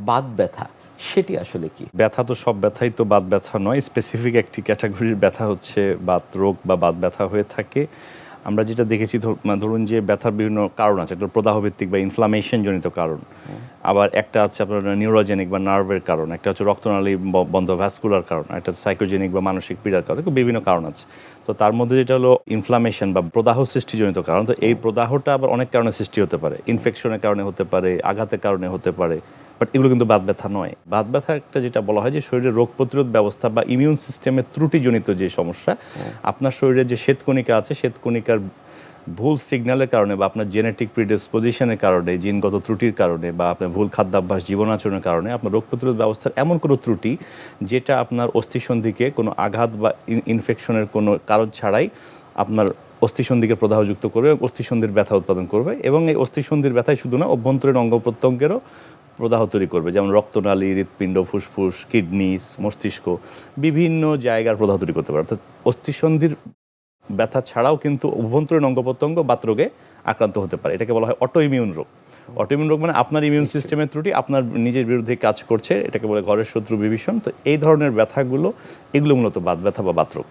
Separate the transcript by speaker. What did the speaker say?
Speaker 1: বাত ব্যথা সেটি আসলে কি?
Speaker 2: ব্যথা তো সব ব্যথাই তো বাত ব্যথা নয়, স্পেসিফিক একটি ক্যাটাগরির ব্যথা হচ্ছে বাত রোগ বা বাত ব্যথা হয়ে থাকে। আমরা যেটা দেখেছি ধরুন যে ব্যথার বিভিন্ন কারণ আছে, একটা প্রদাহ ভিত্তিক বা ইনফ্লামেশন জনিত কারণ, আবার একটা আছে আপনার নিউরোজেনিক বা নার্ভের কারণ, একটা হচ্ছে রক্তনালী বন্ধ ভ্যাসকুলার কারণ, একটা সাইকোজেনিক বা মানসিক পীড়ার কারণ, বিভিন্ন কারণ আছে। তো তার মধ্যে যেটা হলো ইনফ্লামেশন বা প্রদাহ সৃষ্টিজনিত কারণ, তো এই প্রদাহটা আবার অনেক কারণে সৃষ্টি হতে পারে, ইনফেকশনের কারণে হতে পারে, আঘাতের কারণে হতে পারে, বাট এগুলো কিন্তু বাত ব্যথা নয়। বাত ব্যথা একটা যেটা বলা হয় যে শরীরের রোগ প্রতিরোধ ব্যবস্থা বা ইমিউন সিস্টেমের ত্রুটিজনিত যে সমস্যা, আপনার শরীরে যে শ্বেতকণিকা আছে, শ্বেতকণিকার ভুল সিগন্যালের কারণে বা আপনার জেনেটিক প্রিডিসপোজিশনের কারণে, জিনগত ত্রুটির কারণে বা আপনার ভুল খাদ্যাভ্যাস, জীবনাচরণের কারণে আপনার রোগ প্রতিরোধ ব্যবস্থার এমন কোনো ত্রুটি যেটা আপনার অস্থিসন্ধিকে কোনো আঘাত বা ইনফেকশনের কোনো কারণ ছাড়াই আপনার অস্থিসন্ধিকে প্রদাহযুক্ত করবে, অস্থিসন্ধির ব্যথা উৎপাদন করবে, এবং এই অস্থিসন্ধির ব্যথাই শুধু না, অভ্যন্তরীণ অঙ্গ প্রত্যঙ্গেরও প্রদাহ তৈরি করবে, যেমন রক্তনালী, হৃৎপিণ্ড, ফুসফুস, কিডনি, মস্তিষ্ক, বিভিন্ন জায়গার প্রদাহ তৈরি করতে পারে। অর্থাৎ অস্থিসন্ধির ব্যথা ছাড়াও কিন্তু অভ্যন্তরীণ অঙ্গ প্রত্যঙ্গ বাতরোগে আক্রান্ত হতে পারে। এটাকে বলা হয় অটো ইমিউন রোগ। অটো ইমিউন রোগ মানে আপনার ইমিউন সিস্টেমের ত্রুটি আপনার নিজের বিরুদ্ধে কাজ করছে, এটাকে বলে ঘরের শত্রু বিভীষণ। তো এই ধরনের ব্যথাগুলো, এগুলো মূলত বাত ব্যথা বা বাতরোগ।